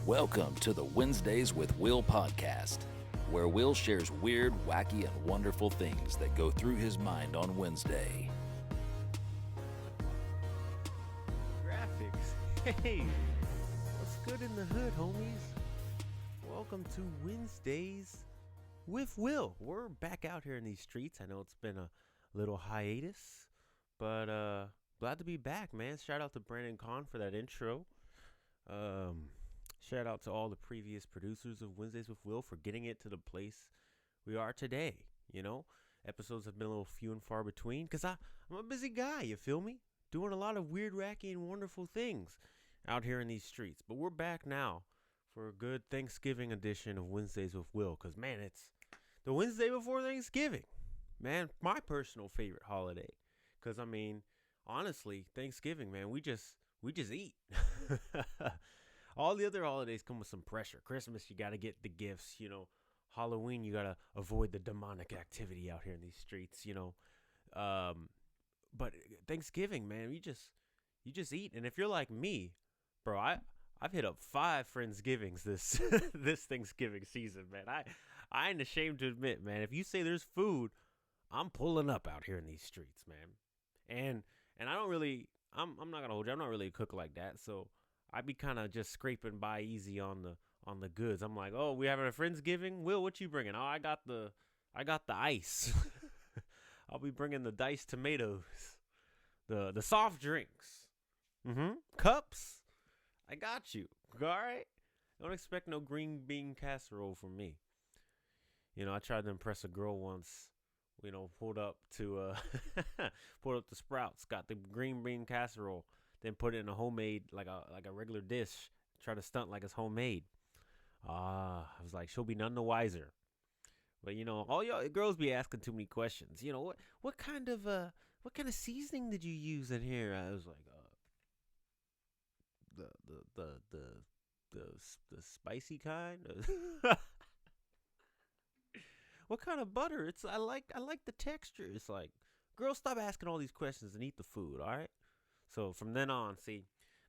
Welcome to the Wednesdays with Will podcast, where Will shares weird, wacky, and wonderful things that go through his mind on Wednesday. Graphics. Hey, what's good in the hood, homies? Welcome to Wednesdays with Will. We're back out here in these streets. I know it's been a little hiatus, but glad to be back, man. Shout out to Brandon Kahn for that intro. Shout out to all the previous producers of Wednesdays with Will for getting it to the place we are today. You know, episodes have been a little few and far between because I'm a busy guy, you feel me? Doing a lot of weird, wacky, and wonderful things out here in these streets. But we're back now for a good Thanksgiving edition of Wednesdays with Will because, man, it's the Wednesday before Thanksgiving. Man, my personal favorite holiday because, I mean, honestly, Thanksgiving, man, we just eat. All the other holidays come with some pressure. Christmas, you got to get the gifts, you know. Halloween, you got to avoid the demonic activity out here in these streets, you know. But Thanksgiving, man, you just eat. And if you're like me, bro, I've hit up 5 Friendsgivings this this Thanksgiving season, man. I ain't ashamed to admit, man, if you say there's food, I'm pulling up out here in these streets, man. And I don't really, I'm not gonna hold you, I'm not really a cook like that, so I be kind of just scraping by easy on the goods. I'm like, oh, we having a Friendsgiving? Will, what you bringing? Oh, I got the ice. I'll be bringing the diced tomatoes, the soft drinks, cups. I got you. All right. Don't expect no green bean casserole from me. You know, I tried to impress a girl once. You know, pulled up to Sprouts, got the green bean casserole. Then put it in a homemade, like a regular dish. Try to stunt like it's homemade. I was like, she'll be none the wiser. But you know, all y'all girls be asking too many questions. You know, what kind of seasoning did you use in here? I was like, the spicy kind. What kind of butter? I like the texture. It's like, girls, stop asking all these questions and eat the food. All right. So from then on, see,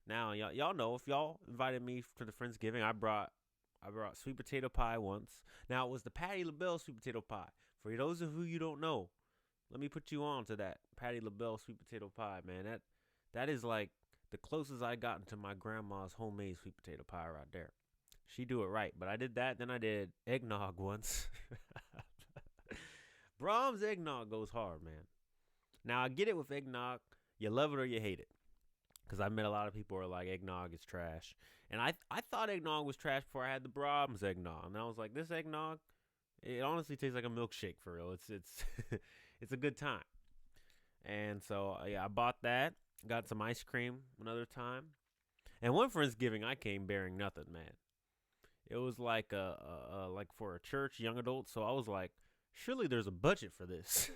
now y'all know if y'all invited me to the Friendsgiving, I brought sweet potato pie once. Now it was the Patti LaBelle sweet potato pie. For those of you don't know, let me put you on to that Patti LaBelle sweet potato pie, man. That is like the closest I gotten to my grandma's homemade sweet potato pie right there. She do it right, but I did that. Then I did eggnog once. Brahms eggnog goes hard, man. Now I get it with eggnog. You love it or you hate it. Because I met a lot of people who are like, eggnog is trash. And I thought eggnog was trash before I had the Brahms eggnog. And I was like, this eggnog, it honestly tastes like a milkshake for real. It's it's a good time. And so, yeah, I bought that. Got some ice cream another time. And one Friendsgiving, I came bearing nothing, man. It was like like for a church, young adults. So I was like, surely there's a budget for this.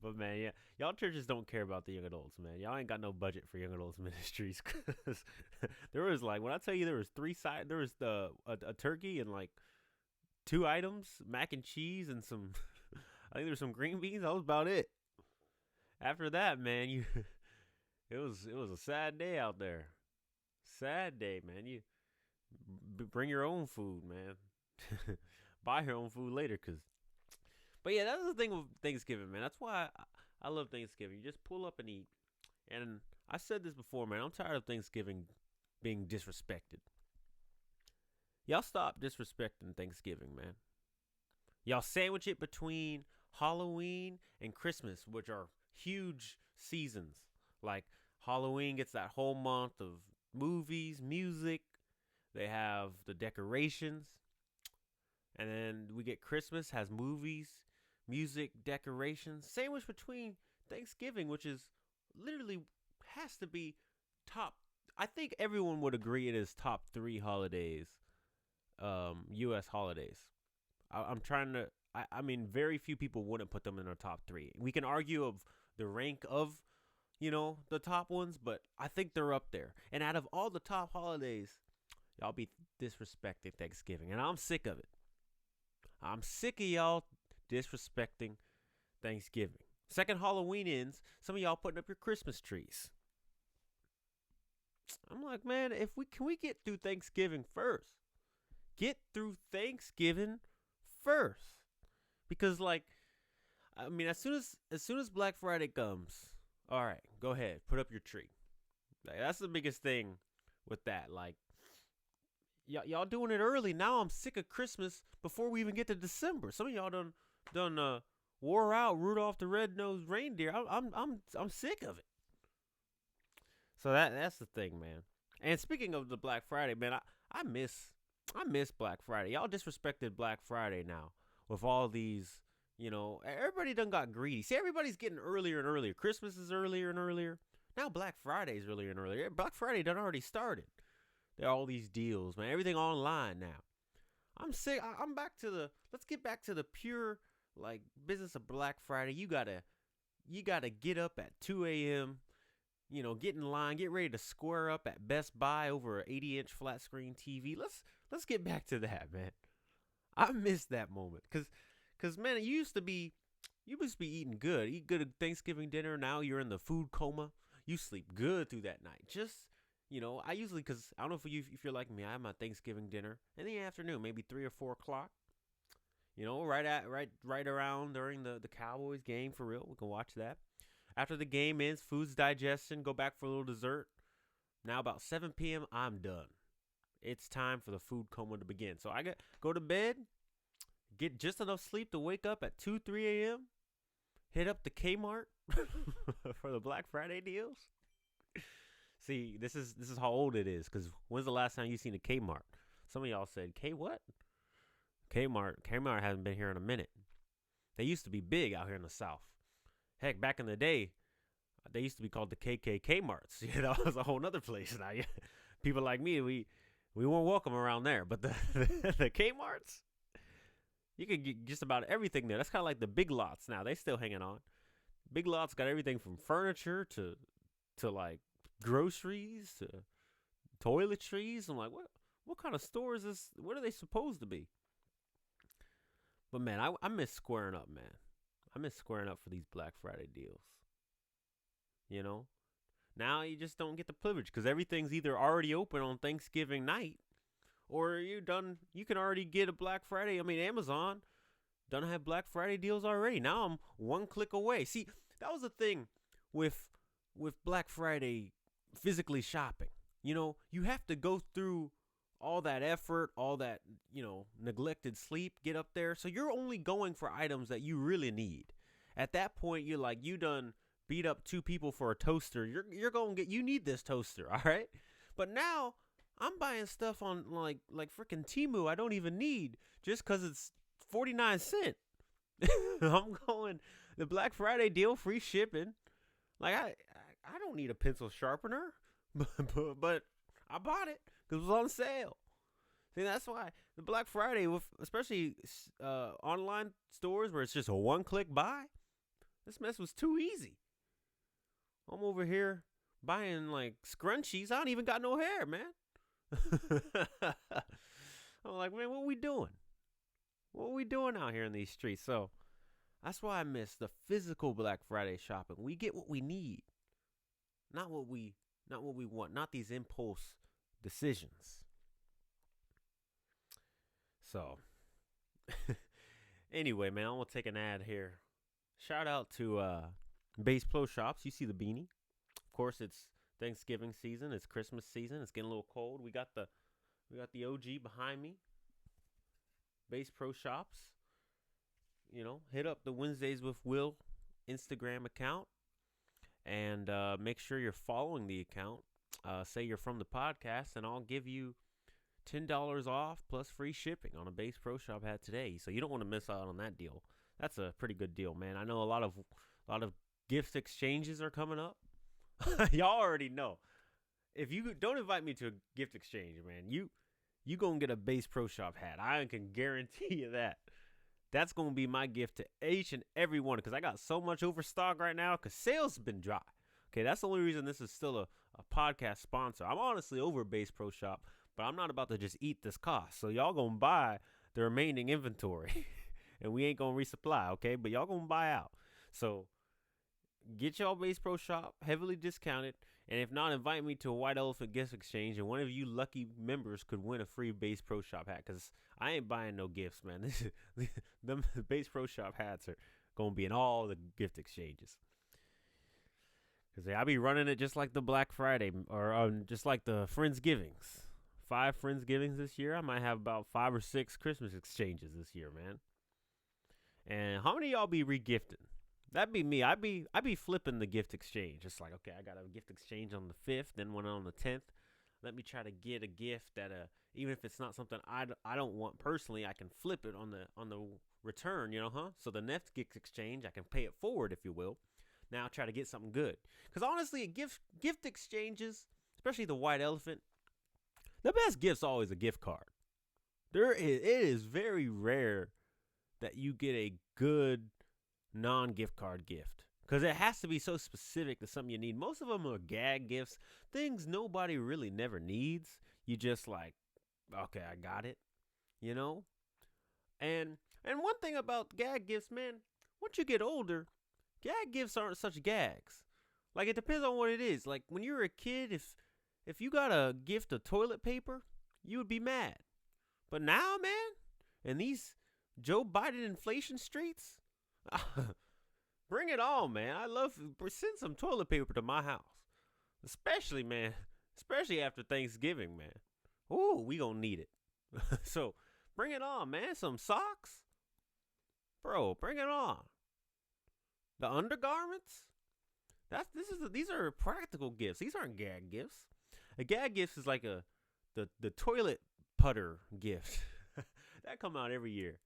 But, man, yeah, y'all churches don't care about the young adults, man. Y'all ain't got no budget for young adults ministries. Cause there was, like, when I tell you there was 3 sides, there was a turkey and, like, 2 items, mac and cheese and some, I think there was some green beans. That was about it. After that, man, it was a sad day out there. Sad day, man. You bring your own food, man. Buy your own food later, But yeah, that's the thing with Thanksgiving, man. That's why I love Thanksgiving. You just pull up and eat. And I said this before, man. I'm tired of Thanksgiving being disrespected. Y'all stop disrespecting Thanksgiving, man. Y'all sandwich it between Halloween and Christmas, which are huge seasons. Like, Halloween gets that whole month of movies, music. They have the decorations. And then we get Christmas, has movies, music, decorations, sandwiched between Thanksgiving, which is literally has to be top. I think everyone would agree it is top 3 holidays, U.S. holidays. I'm trying to, I mean, very few people wouldn't put them in their top 3. We can argue of the rank of, you know, the top ones, but I think they're up there. And out of all the top holidays, y'all be disrespecting Thanksgiving, and I'm sick of it. I'm sick of y'all disrespecting Thanksgiving. Second Halloween ends, some of y'all putting up your Christmas trees. I'm like, man, if we can we get through Thanksgiving first? Get through Thanksgiving first. Because like, I mean, as soon as Black Friday comes, all right, go ahead, put up your tree. Like, that's the biggest thing with that. Like, y'all doing it early. Now I'm sick of Christmas before we even get to December. Some of y'all done wore out Rudolph the Red-Nosed Reindeer. I'm sick of it. So that's the thing, man. And speaking of the Black Friday, man, I miss Black Friday. Y'all disrespected Black Friday now with all these, everybody done got greedy. See, everybody's getting earlier and earlier. Christmas is earlier and earlier. Now Black Friday is earlier and earlier. Black Friday done already started. There are all these deals, man. Everything online now. I'm sick. I'm back to let's get back to the pure, like, business of Black Friday. You gotta get up at 2 a.m., get in line, get ready to square up at Best Buy over an 80-inch flat screen TV. Let's get back to that, man. I miss that moment. Cause man, you used to be eating good. Eat good at Thanksgiving dinner. Now you're in the food coma. You sleep good through that night. Just, I usually, cause I don't know if you're like me, I have my Thanksgiving dinner in the afternoon, maybe 3 or 4 o'clock. Right around during the Cowboys game, for real. We can watch that. After the game ends, food's digestion, go back for a little dessert. Now about 7 p.m., I'm done. It's time for the food coma to begin. So I go to bed, get just enough sleep to wake up at 2, 3 a.m., hit up the Kmart for the Black Friday deals. See, this is how old it is, because when's the last time you seen a Kmart? Some of y'all said, K what? Kmart hasn't been here in a minute. They used to be big out here in the South. Heck, back in the day, they used to be called the KKK Marts. It was a whole nother place. Now, people like me, we weren't welcome around there. But the Kmarts, you could get just about everything there. That's kind of like the Big Lots now. They still hanging on. Big Lots got everything from furniture to like groceries to toiletries. I'm like, what kind of store is this? What are they supposed to be? But man, I miss squaring up, man. I miss squaring up for these Black Friday deals. Now you just don't get the privilege because everything's either already open on Thanksgiving night or you can already get a Black Friday. I mean, Amazon done have Black Friday deals already. Now I'm one click away. See, that was the thing with Black Friday physically shopping. You have to go through all that effort, all that, neglected sleep, get up there. So you're only going for items that you really need. At that point, you're like, you done beat up 2 people for a toaster. You're going to you need this toaster, all right? But now I'm buying stuff on like freaking Temu I don't even need just because it's 49 cents. I'm going the Black Friday deal, free shipping. Like I don't need a pencil sharpener, but I bought it because it was on sale. See, that's why the Black Friday, especially online stores where it's just a one-click buy, this mess was too easy. I'm over here buying like scrunchies. I don't even got no hair, man. I'm like, man, what we doing? What we doing out here in these streets? So that's why I miss the physical Black Friday shopping. We get what we need, not what we want, not these impulse decisions. So, anyway, man, I'm going to take an ad here. Shout out to Bass Pro Shops. You see the beanie. Of course, it's Thanksgiving season. It's Christmas season. It's getting a little cold. We got the OG behind me. Bass Pro Shops. Hit up the Wednesdays with Will Instagram account. And make sure you're following the account. Say you're from the podcast, and I'll give you $10 off plus free shipping on a Bass Pro Shop hat today. So you don't want to miss out on that deal. That's a pretty good deal, man. I know a lot of gift exchanges are coming up. Y'all already know. If you don't invite me to a gift exchange, man, you gonna get a Bass Pro Shop hat. I can guarantee you that. That's gonna be my gift to each and every one because I got so much overstock right now because sales have been dry. Okay, that's the only reason this is still a podcast sponsor. I'm honestly over Bass Pro Shop, but I'm not about to just eat this cost. So y'all gonna buy the remaining inventory, and we ain't gonna resupply, okay? But y'all gonna buy out. So get y'all Bass Pro Shop, heavily discounted. And if not, invite me to a White Elephant gift exchange, and one of you lucky members could win a free Bass Pro Shop hat. Because I ain't buying no gifts, man. Them Bass Pro Shop hats are going to be in all the gift exchanges. Because I be running it just like the Black Friday, or just like the Friendsgivings. 5 Friendsgivings this year. I might have about 5 or 6 Christmas exchanges this year, man. And how many of y'all be regifting? That'd be me. I'd be flipping the gift exchange. It's like, okay, I got a gift exchange on the 5th, then one on the 10th. Let me try to get a gift that even if it's not something I don't want personally, I can flip it on the return, So the next gift exchange, I can pay it forward, if you will. Now try to get something good. Because honestly, gift exchanges, especially the White Elephant, the best gift's always a gift card. It is very rare that you get a good non-gift card gift, because it has to be so specific to something you need. Most of them are gag gifts, things nobody really never needs. You just like, okay, I got it, And one thing about gag gifts, man, once you get older, gag gifts aren't such gags. Like, it depends on what it is. Like, when you were a kid, if you got a gift of toilet paper, you would be mad. But now, man, in these Joe Biden inflation streets, bring it on, man. I love send some toilet paper to my house. Especially after Thanksgiving, man. Ooh, we gonna need it. So bring it on, man. Some socks. Bro, bring it on. The undergarments? These are practical gifts. These aren't gag gifts. A gag gift is like the toilet putter gift. That come out every year.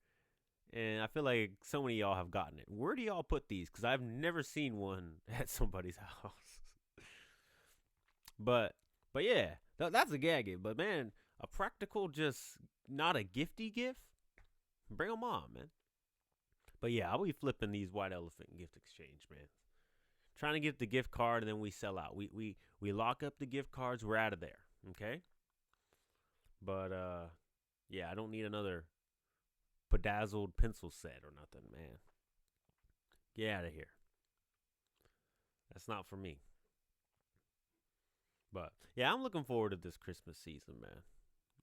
And I feel like so many of y'all have gotten it. Where do y'all put these? Because I've never seen one at somebody's house. But yeah, that's a gag gift. But man, a practical, just not a gifty gift, bring them on, man. But yeah, I'll be flipping these White Elephant gift exchange, man. Trying to get the gift card, and then we sell out. We lock up the gift cards. We're out of there, okay? But yeah, I don't need another bedazzled pencil set or nothing, man. Get out of here. That's not for me. But yeah, I'm looking forward to this Christmas season, man.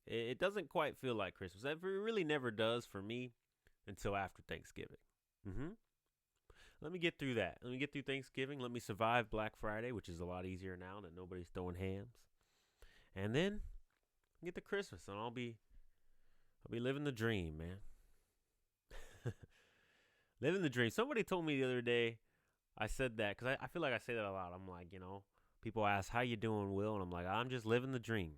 It doesn't quite feel like Christmas. It really never does for me until after Thanksgiving. Let me get through that. Let me get through Thanksgiving. Let me survive Black Friday, which is a lot easier now that nobody's throwing hams. And then get to Christmas, and I'll be living the dream, man. Living the dream. Somebody told me the other day, I said that because I feel like I say that a lot. I'm like, people ask, how you doing, Will? And I'm like, I'm just living the dream.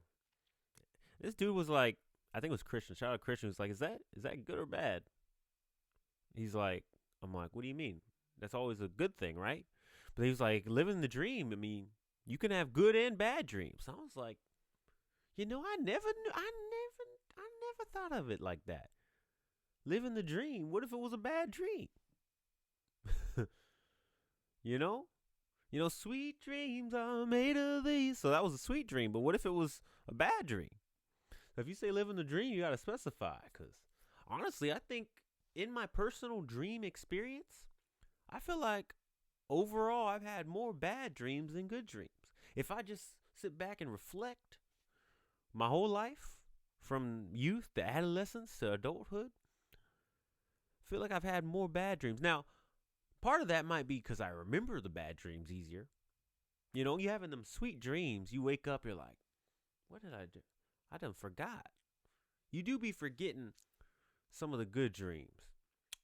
This dude was like, I think it was Christian. Shout out Christian. Was like, is that good or bad? He's like, I'm like, what do you mean? That's always a good thing, right? But he was like, living the dream. I mean, you can have good and bad dreams. I was like, I never thought of it like that. Living the dream. What if it was a bad dream? Sweet dreams are made of these. So that was a sweet dream. But what if it was a bad dream? So if you say living the dream, you got to specify. Because honestly, I think in my personal dream experience, I feel like overall I've had more bad dreams than good dreams. If I just sit back and reflect my whole life, from youth to adolescence to adulthood, I feel like I've had more bad dreams. Now, part of that might be because I remember the bad dreams easier. You having them sweet dreams, you wake up, you're like, what did I do? I done forgot. You do be forgetting some of the good dreams,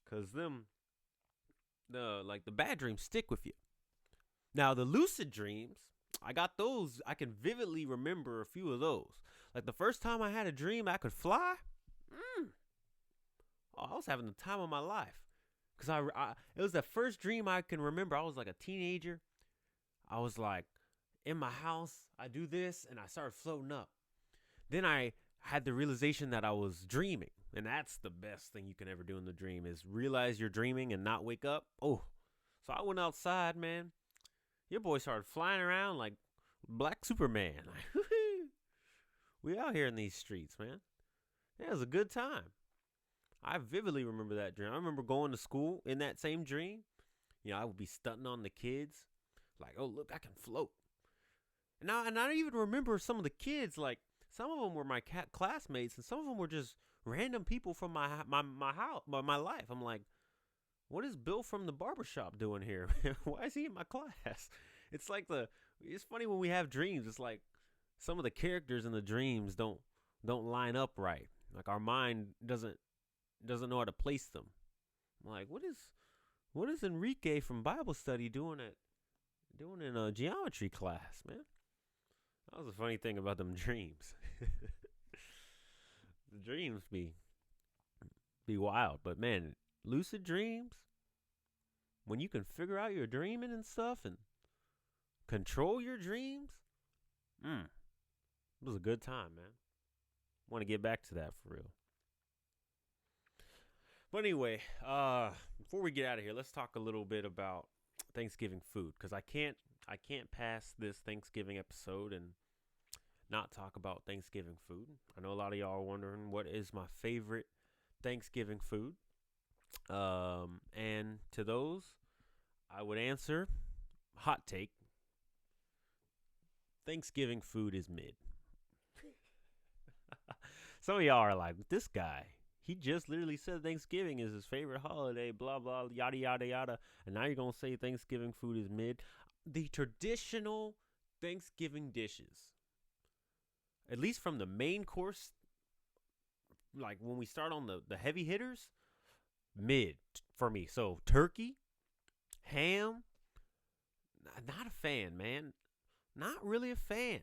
because the bad dreams stick with you. Now, the lucid dreams, I got those. I can vividly remember a few of those. Like the first time I had a dream I could fly, I was having the time of my life. Because it was the first dream I can remember. I was like a teenager. I was like in my house. I do this, and I started floating up. Then I had the realization that I was dreaming. And that's the best thing you can ever do in the dream, is realize you're dreaming and not wake up. Oh, so I went outside, man. Your boy started flying around like Black Superman. We out here in these streets, man. Yeah, it was a good time. I vividly remember that dream. I remember going to school in that same dream. I would be stunting on the kids. Like, oh, look, I can float. And I don't even remember some of the kids. Like, some of them were my classmates, and some of them were just random people from my house, my life. I'm like, what is Bill from the barbershop doing here? Why is he in my class? It's like it's funny when we have dreams. It's like some of the characters in the dreams don't line up right. Like, our mind doesn't know how to place them. I'm like, what is Enrique from Bible study doing in a geometry class, man? That was a funny thing about them dreams. The dreams be wild, but man, lucid dreams, when you can figure out your dreaming and stuff and control your dreams, it was a good time, man. Want to get back to that for real. But anyway, before we get out of here, let's talk a little bit about Thanksgiving food, because I can't pass this Thanksgiving episode and not talk about Thanksgiving food. I know a lot of y'all are wondering what is my favorite Thanksgiving food. And to those, I would answer, hot take, Thanksgiving food is mid. Some of y'all are like, this guy, he just literally said Thanksgiving is his favorite holiday, blah, blah, yada, yada, yada. And now you're going to say Thanksgiving food is mid. The traditional Thanksgiving dishes, at least from the main course, like when we start on the heavy hitters, mid for me. So turkey, ham, not a fan, man. Not really a fan.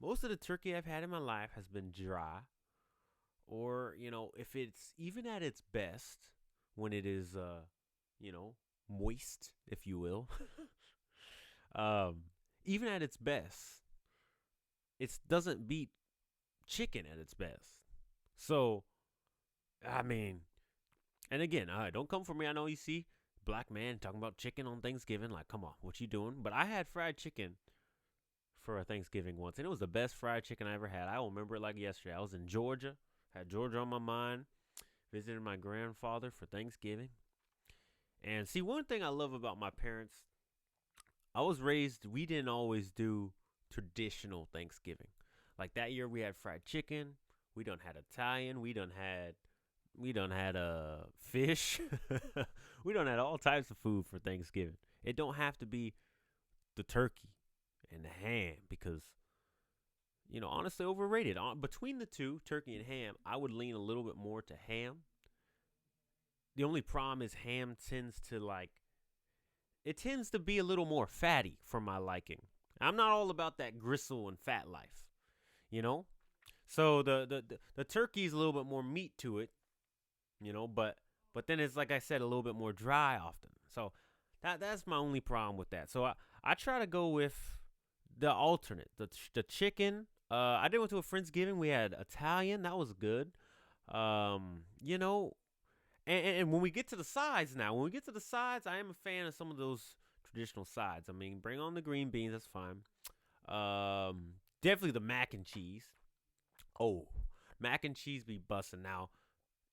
Most of the turkey I've had in my life has been dry. Or, if it's even at its best, when it is, moist, if you will. Even at its best, it doesn't beat chicken at its best. So, I mean, and again, don't come for me. I know you see black man talking about chicken on Thanksgiving. Like, come on, what you doing? But I had fried chicken for a Thanksgiving once, and it was the best fried chicken I ever had. I will remember it like yesterday. I was in Georgia, had Georgia on my mind, visited my grandfather for Thanksgiving. And see, one thing I love about my parents, I was raised, we didn't always do traditional Thanksgiving. Like that year we had fried chicken, we done had Italian, we done had fish. We done had all types of food for Thanksgiving. It don't have to be the turkey and the ham, because honestly, overrated. Between the two, turkey and ham, I would lean a little bit more to ham. The only problem is ham tends to be a little more fatty for my liking. I'm not all about that gristle and fat life, So the turkey's a little bit more meat to it, but then it's, like I said, a little bit more dry often. So that's my only problem with that. So I try to go with the alternate, the chicken. I went to a Friendsgiving. We had Italian. That was good. And when we get to the sides now, I am a fan of some of those traditional sides. I mean, bring on the green beans. That's fine. Definitely the mac and cheese. Oh, mac and cheese be busting. Now,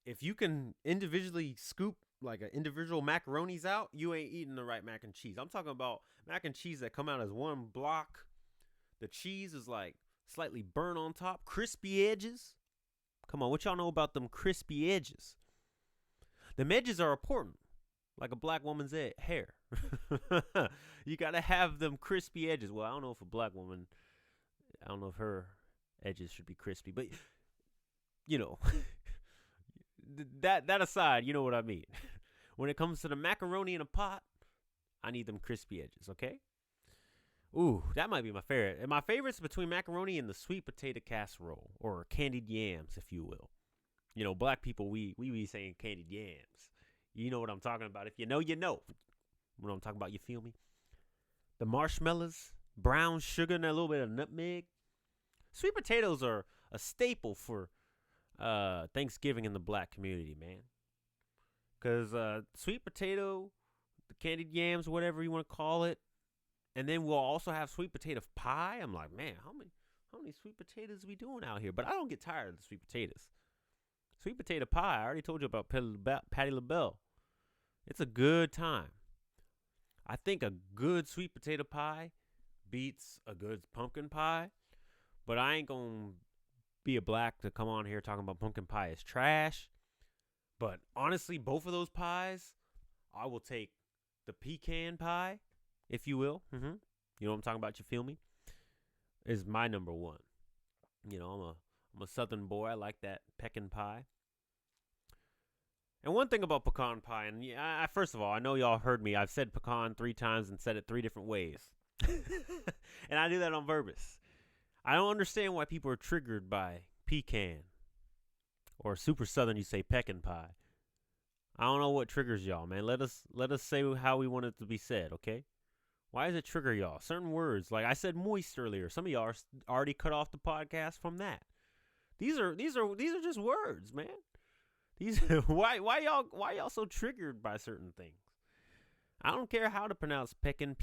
if you can individually scoop like individual macaronis out, you ain't eating the right mac and cheese. I'm talking about mac and cheese that come out as one block. The cheese is like slightly burnt on top, crispy edges. Come on, what y'all know about them crispy edges? Them edges are important, like a black woman's hair. You gotta have them crispy edges. Well, I don't know if a black woman, I don't know if her edges should be crispy, but that aside, you know what I mean. When it comes to the macaroni in a pot, I need them crispy edges, okay? Ooh, that might be my favorite. And my favorite's between macaroni and the sweet potato casserole, or candied yams, if you will. Black people, we be saying candied yams. You know what I'm talking about. If you know, you know what I'm talking about. You feel me? The marshmallows, brown sugar, and a little bit of nutmeg. Sweet potatoes are a staple for Thanksgiving in the black community, man. Because sweet potato, the candied yams, whatever you want to call it, and then we'll also have sweet potato pie. I'm like, man, how many sweet potatoes we doing out here? But I don't get tired of the sweet potatoes. Sweet potato pie, I already told you about Patti LaBelle. It's a good time. I think a good sweet potato pie beats a good pumpkin pie. But I ain't gonna be a black to come on here talking about pumpkin pie is trash. But honestly, both of those pies, I will take the pecan pie, if you will. You know what I'm talking about? You feel me? Is my number one. You know, I'm a Southern boy. I like that pecan pie. And one thing about pecan pie, and first of all, I know y'all heard me. I've said pecan 3 times and said it 3 different ways. And I do that on purpose. I don't understand why people are triggered by pecan. Or super Southern, you say pecan pie. I don't know what triggers y'all, man. Let us say how we want it to be said, okay? Why does it trigger y'all? Certain words, like I said moist earlier. Some of y'all are already cut off the podcast from that. These are just words, man. Why y'all so triggered by certain things? I don't care how to pronounce pecan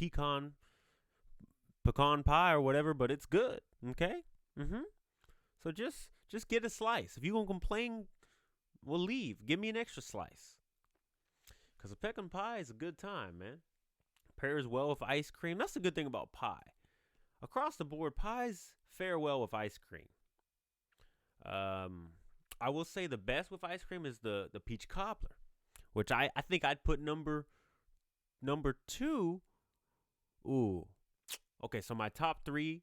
pie or whatever, but it's good. Okay? So just get a slice. If you're gonna complain, we'll leave. Give me an extra slice. Cause a pecan pie is a good time, man. Pairs well with ice cream. That's the good thing about pie. Across the board, pies fare well with ice cream. I will say the best with ice cream is the peach cobbler, which I think I'd put number 2. Ooh. Okay, so my top 3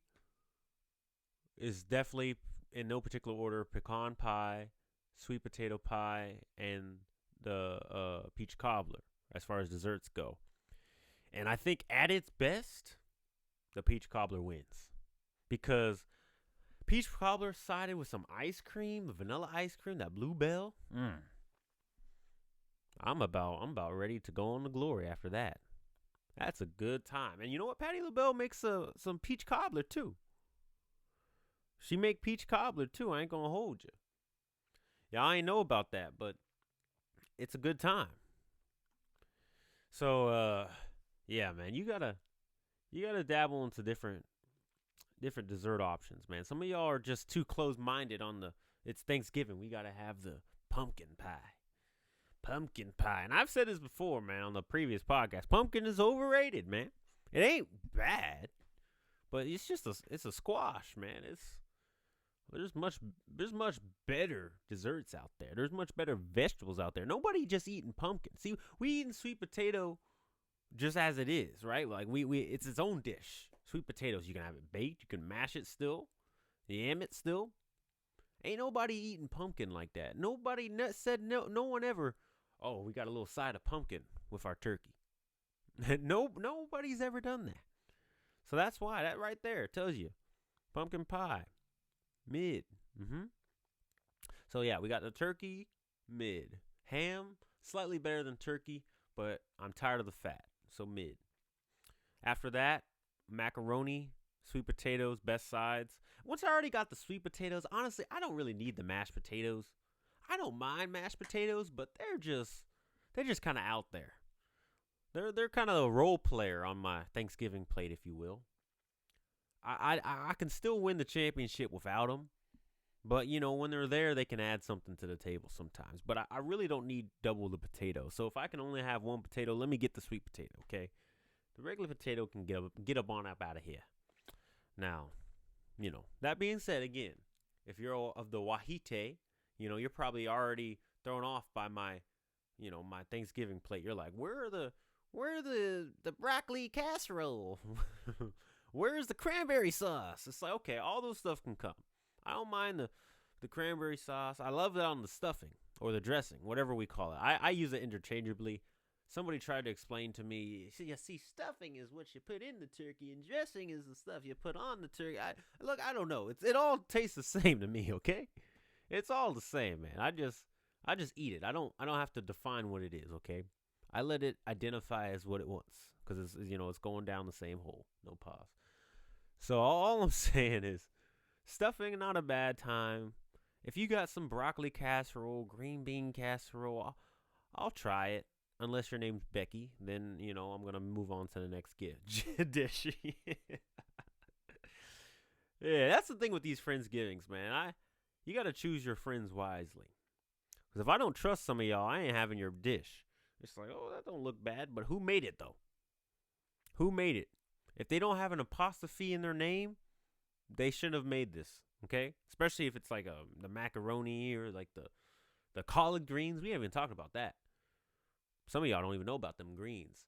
is definitely, in no particular order, pecan pie, sweet potato pie, and the peach cobbler as far as desserts go. And I think at its best, the peach cobbler wins. Because peach cobbler sided with some ice cream, the vanilla ice cream, that Bluebell. I'm about ready to go on to glory after that. That's a good time. And you know what? Patti LaBelle makes some peach cobbler too. She make peach cobbler too. I ain't gonna hold you. Y'all ain't know about that, but it's a good time. So yeah, man, you gotta dabble into different dessert options, man. Some of y'all are just too close-minded on it's Thanksgiving. We gotta have the pumpkin pie. Pumpkin pie. And I've said this before, man, on the previous podcast. Pumpkin is overrated, man. It ain't bad, but it's just it's a squash, man. There's much better desserts out there. There's much better vegetables out there. Nobody just eating pumpkin. See, we eating sweet potato just as it is, right? Like we it's its own dish. Sweet potatoes, you can have it baked, you can mash it still, yam it still. Ain't nobody eating pumpkin like that. Nobody said no one ever, oh, we got a little side of pumpkin with our turkey. Nobody's ever done that. So that's why, that right there tells you. Pumpkin pie, mid. So yeah, we got the turkey, mid. Ham, slightly better than turkey, but I'm tired of the fat, so mid. After that, macaroni, sweet potatoes, best sides. Once I already got the sweet potatoes, honestly, I don't really need the mashed potatoes. I don't mind mashed potatoes, but they're just kind of out there. They're kind of a role player on my Thanksgiving plate, if you will. I can still win the championship without them, but you know, when they're there, they can add something to the table sometimes. But I really don't need double the potato. So if I can only have one potato, let me get the sweet potato, okay? The regular potato can get up out of here. Now, you know, that being said, again, if you're of the Wahite, you know, you're probably already thrown off by my Thanksgiving plate. You're like, where are the broccoli casserole? Where's the cranberry sauce? It's like, okay, all those stuff can come. I don't mind the cranberry sauce. I love that on the stuffing or the dressing, whatever we call it. I use it interchangeably. Somebody tried to explain to me, see, stuffing is what you put in the turkey, and dressing is the stuff you put on the turkey. I don't know. It all tastes the same to me, okay? It's all the same, man. I just eat it. I don't have to define what it is, okay? I let it identify as what it wants, because it's going down the same hole. No pause. So all I'm saying is, stuffing not a bad time. If you got some broccoli casserole, green bean casserole, I'll try it. Unless your name's Becky, then, I'm going to move on to the next dish. Yeah, that's the thing with these Friendsgivings, man. You got to choose your friends wisely. Because if I don't trust some of y'all, I ain't having your dish. It's like, oh, that don't look bad. But who made it, though? Who made it? If they don't have an apostrophe in their name, they shouldn't have made this. Okay, especially if it's like the macaroni or like the collard greens. We haven't even talked about that. Some of y'all don't even know about them greens.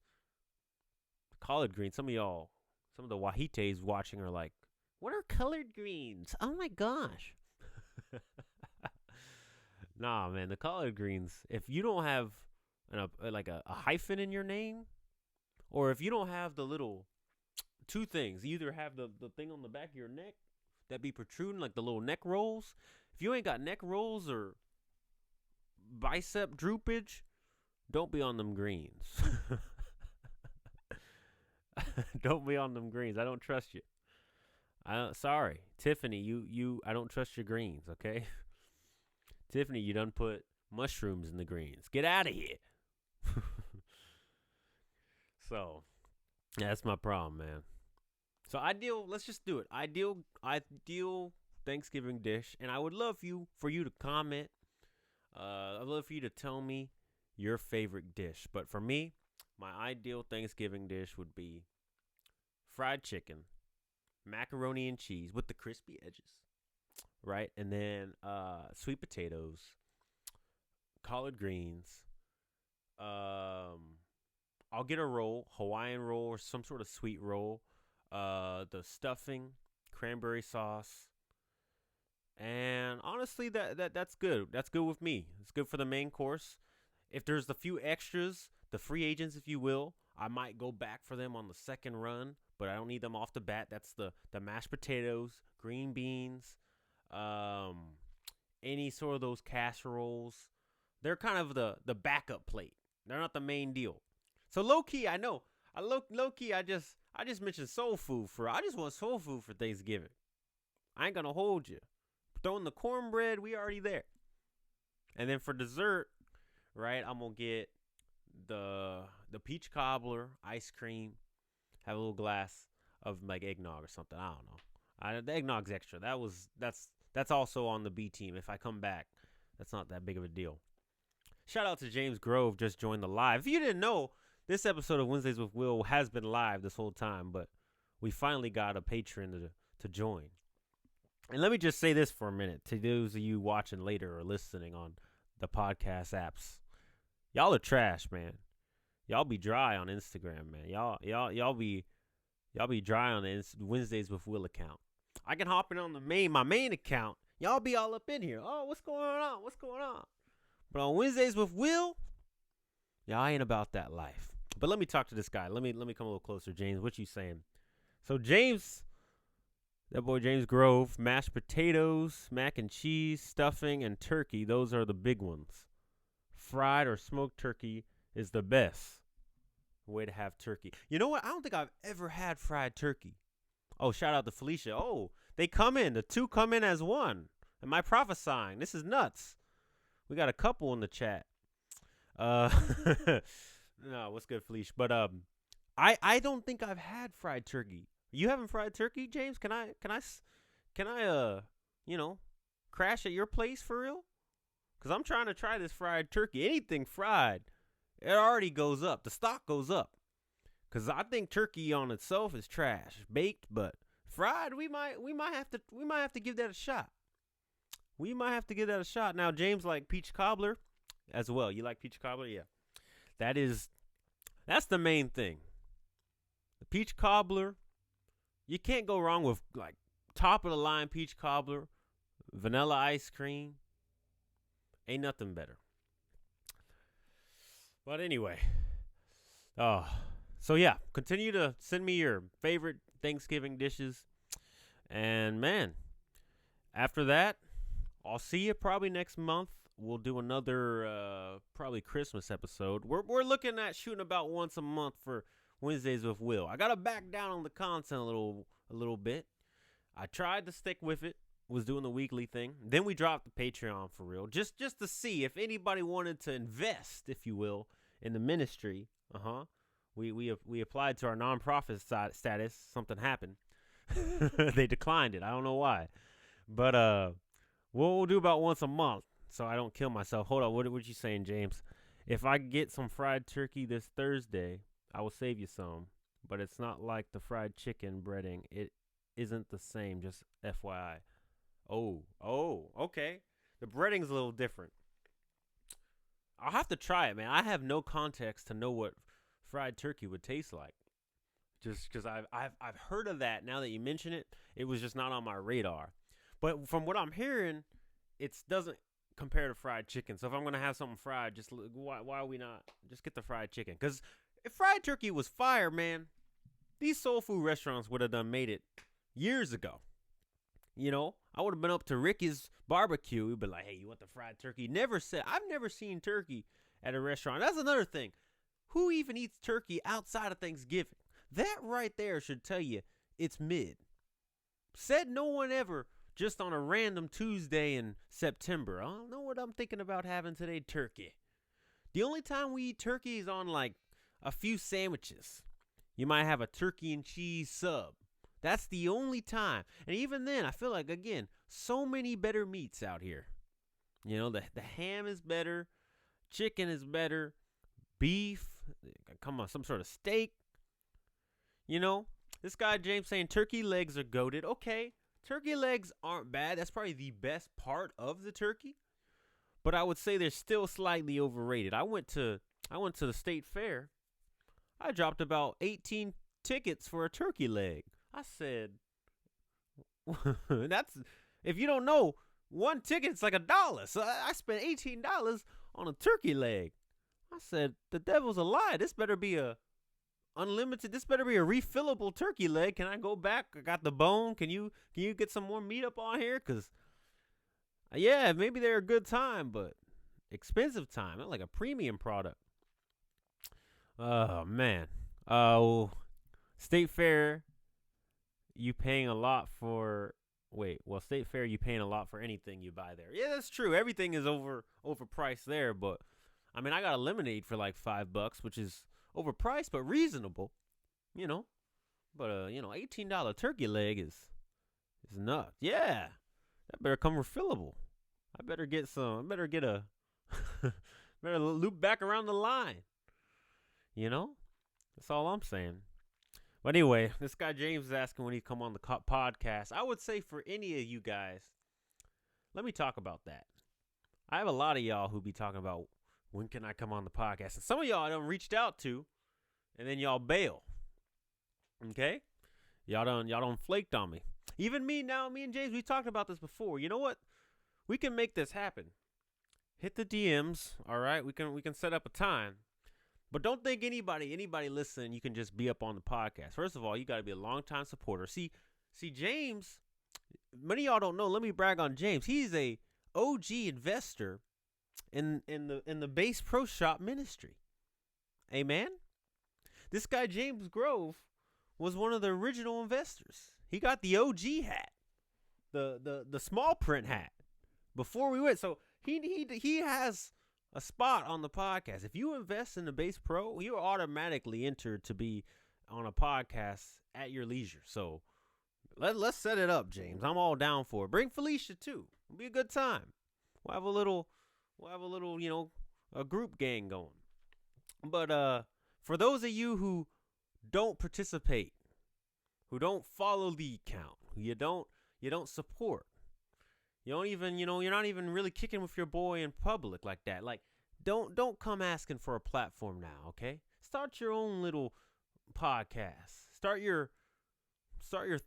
Collard greens. Some of the wahites watching are like, what are colored greens? Oh my gosh. Nah, man, the collard greens, if you don't have a hyphen in your name, or if you don't have the little two things, you either have the thing on the back of your neck that be protruding, like the little neck rolls. If you ain't got neck rolls or bicep droopage, don't be on them greens. Don't be on them greens. I don't trust you. Sorry, Tiffany. I don't trust your greens. Okay, Tiffany, you done put mushrooms in the greens. Get out of here. So, yeah, that's my problem, man. So let's just do it. Ideal Thanksgiving dish, and I would love for you to comment. I'd love for you to tell me your favorite dish. But for me, my ideal Thanksgiving dish would be fried chicken, macaroni and cheese with the crispy edges, right? And then sweet potatoes, collard greens. I'll get a roll, Hawaiian roll or some sort of sweet roll. The stuffing, cranberry sauce. And honestly, that's good. That's good with me. It's good for the main course. If there's a few extras, the free agents, if you will, I might go back for them on the second run, but I don't need them off the bat. That's the mashed potatoes, green beans, any sort of those casseroles. They're kind of the backup plate. They're not the main deal. So low key, I know. Low key, I just mentioned soul food I just want soul food for Thanksgiving. I ain't gonna hold you. Throwing the cornbread, we already there. And then for dessert, right, I'm gonna get the peach cobbler, ice cream, have a little glass of like eggnog or something. I don't know. The eggnog's extra. That's also on the B team. If I come back, that's not that big of a deal. Shout out to James Grove, just joined the live. If you didn't know, this episode of Wednesdays with Will has been live this whole time, but we finally got a patron to join. And let me just say this for a minute to those of you watching later or listening on the podcast apps. Y'all are trash, man. Y'all be dry on Instagram, man. Y'all be dry on the Wednesdays with Will account. I can hop in on my main account. Y'all be all up in here. Oh, what's going on? What's going on? But on Wednesdays with Will, y'all ain't about that life. But let me talk to this guy. Let me come a little closer, James. What you saying? So James, that boy James Grove, mashed potatoes, mac and cheese, stuffing, and turkey. Those are the big ones. Fried or smoked turkey is the best way to have turkey. You know what? I don't think I've ever had fried turkey. Oh, shout out to Felicia. Oh, they come in. The two come in as one. Am I prophesying? This is nuts. We got a couple in the chat. No, what's good, Felicia? But I don't think I've had fried turkey. You haven't fried turkey, James? Can I crash at your place for real? Cause I'm trying to try this fried turkey. Anything fried, it already goes up. The stock goes up. Cause I think turkey on itself is trash, baked, but fried, we might have to give that a shot. We might have to give that a shot. Now, James like peach cobbler as well. You like peach cobbler? Yeah. That's the main thing. The peach cobbler, you can't go wrong with like top of the line peach cobbler, vanilla ice cream. Ain't nothing better. But anyway, so yeah, continue to send me your favorite Thanksgiving dishes. And man, after that, I'll see you probably next month. We'll do another probably Christmas episode. We're looking at shooting about once a month for Wednesdays with Will. I gotta back down on the content a little bit. I tried to stick with it. Was doing the weekly thing. Then we dropped the Patreon for real, just to see if anybody wanted to invest, if you will, in the ministry. We applied to our nonprofit status. Something happened. They declined it. I don't know why, but we'll do about once a month, so I don't kill myself. Hold on, what you saying, James? If I get some fried turkey this Thursday, I will save you some. but it's not like the fried chicken breading. It isn't the same, just FYI. Oh, okay. The breading's a little different. I'll have to try it, man. I have no context to know what fried turkey would taste like. Just because I've heard of that. Now that you mention it, it was just not on my radar. But from what I'm hearing, it doesn't compare to fried chicken. So if I'm gonna have something fried, just why are we not just get the fried chicken? Because if fried turkey was fire, man, these soul food restaurants would have done made it years ago. You know, I would have been up to Ricky's barbecue. We'd be like, hey, you want the fried turkey? I've never seen turkey at a restaurant. That's another thing. Who even eats turkey outside of Thanksgiving? That right there should tell you it's mid. Said no one ever just on a random Tuesday in September. I don't know what I'm thinking about having today, turkey. The only time we eat turkey is on like a few sandwiches. You might have a turkey and cheese sub. That's the only time. And even then, I feel like, again, so many better meats out here. You know, the ham is better. Chicken is better. Beef. Come on, some sort of steak. You know, this guy James saying turkey legs are goated. Okay, turkey legs aren't bad. That's probably the best part of the turkey. But I would say they're still slightly overrated. I went to the state fair. I dropped about 18 tickets for a turkey leg. I said, that's, if you don't know, one ticket's like $1. So I spent $18 on a turkey leg. I said, the devil's a lie. This better be a unlimited. This better be a refillable turkey leg. Can I go back? I got the bone. Can you get some more meat up on here? Cause yeah, maybe they're a good time, but expensive time. Not like a premium product. Oh man. State fair. You paying a lot for. State fair. You paying a lot for anything you buy there. Yeah, that's true. Everything is overpriced there, but I mean, I got a lemonade for like $5, which is overpriced but reasonable, you know. But $18 turkey leg is nuts. Yeah, that better come refillable. I better get some. I better get a. Better loop back around the line. You know, that's all I'm saying. But anyway, this guy James is asking when he come on the podcast. I would say for any of you guys, let me talk about that. I have a lot of y'all who be talking about when can I come on the podcast, and some of y'all I done reached out to, and then y'all bail. Okay, y'all done flaked on me. Even me now, me and James, we talked about this before. You know what? We can make this happen. Hit the DMs, all right? We can set up a time. But don't think anybody listening, you can just be up on the podcast. First of all, you got to be a longtime supporter. See, James, many of y'all don't know. Let me brag on James. He's a OG investor in the Bass Pro Shop ministry. Amen. This guy James Grove was one of the original investors. He got the OG hat, the small print hat before we went. So he has a spot on the podcast. If you invest in the Bass Pro, you're automatically entered to be on a podcast at your leisure. So let's set it up, James. I'm all down for it. Bring Felicia too. It'll be a good time. We'll have a little, a group gang going. But for those of you who don't participate, who don't follow the account, you don't support. You don't even, you're not even really kicking with your boy in public like that. Like, don't come asking for a platform now, okay? Start your own little podcast. Start your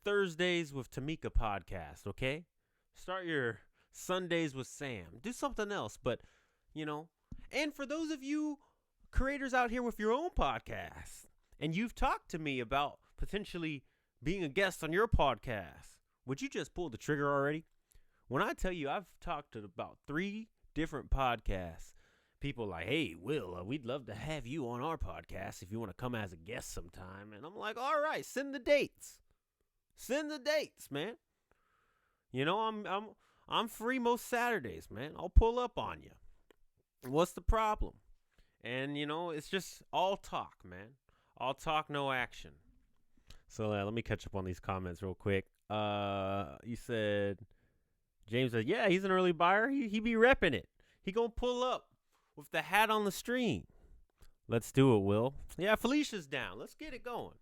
Thursdays with Tamika podcast, okay? Start your Sundays with Sam. Do something else, but, And for those of you creators out here with your own podcast, and you've talked to me about potentially being a guest on your podcast, would you just pull the trigger already? When I tell you I've talked to about 3 different podcasts, people like, hey, Will, we'd love to have you on our podcast if you want to come as a guest sometime. And I'm like, all right, send the dates. Send the dates, man. I'm free most Saturdays, man. I'll pull up on you. What's the problem? And, it's just all talk, man. All talk, no action. So let me catch up on these comments real quick. You said... James said, yeah, he's an early buyer. He be repping it. He gonna pull up with the hat on the stream. Let's do it, Will. Yeah, Felicia's down. Let's get it going.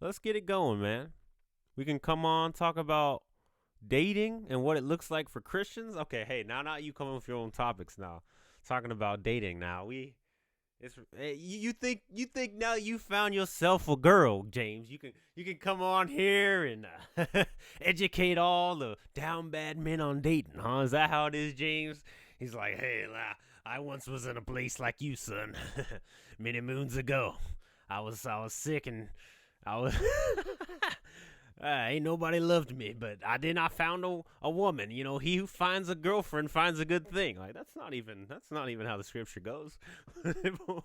let's get it going, man. We can come on, talk about dating and what it looks like for Christians. Okay, hey, now you come up with your own topics now. Talking about dating now. You think now you found yourself a girl, James. You can come on here and educate all the down bad men on dating, huh? Is that how it is, James? He's like, hey, I once was in a place like you, son. Many moons ago. I was sick and I was ain't nobody loved me, but I found a woman. You know, he who finds a girlfriend finds a good thing. Like that's not even how the scripture goes.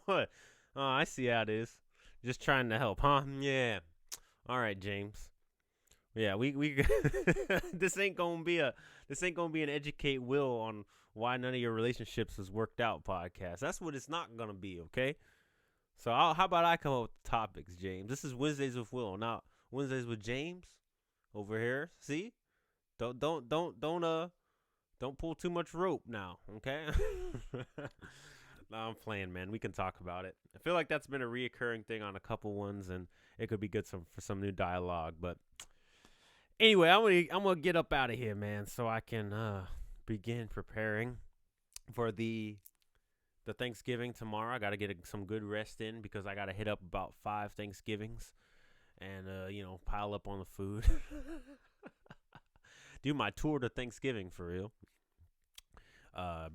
What? Oh, I see how it is. Just trying to help, huh? Yeah. All right, James. Yeah, we this ain't gonna be an educate Will on why none of your relationships has worked out podcast. That's what it's not gonna be. Okay. So how about I come up with topics, James? This is Wednesdays with Will, not Wednesdays with James over here. See? Don't pull too much rope now, okay? No, I'm playing, man. We can talk about it. I feel like that's been a reoccurring thing on a couple ones, and it could be good for some new dialogue. But anyway, I'm gonna get up out of here, man, so I can begin preparing for the Thanksgiving tomorrow. I got to get some good rest in because I got to hit up about 5 Thanksgivings and, pile up on the food. Do my tour to Thanksgiving for real.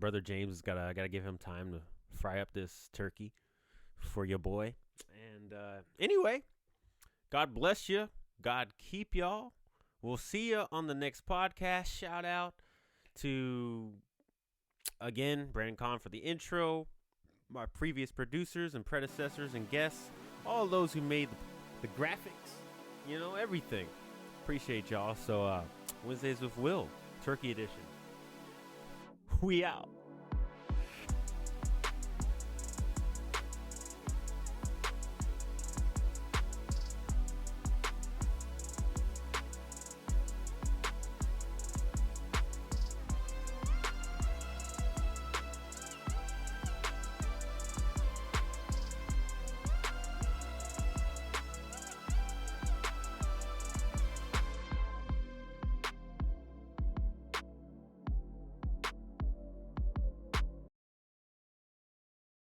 Brother James has got to give him time to fry up this turkey for your boy. And anyway, God bless you. God keep y'all. We'll see you on the next podcast. Shout out to... Again, Brandon Kahn for the intro, my previous producers and predecessors and guests, all those who made the graphics, everything. Appreciate y'all. So, Wednesdays with Will, Turkey Edition. We out.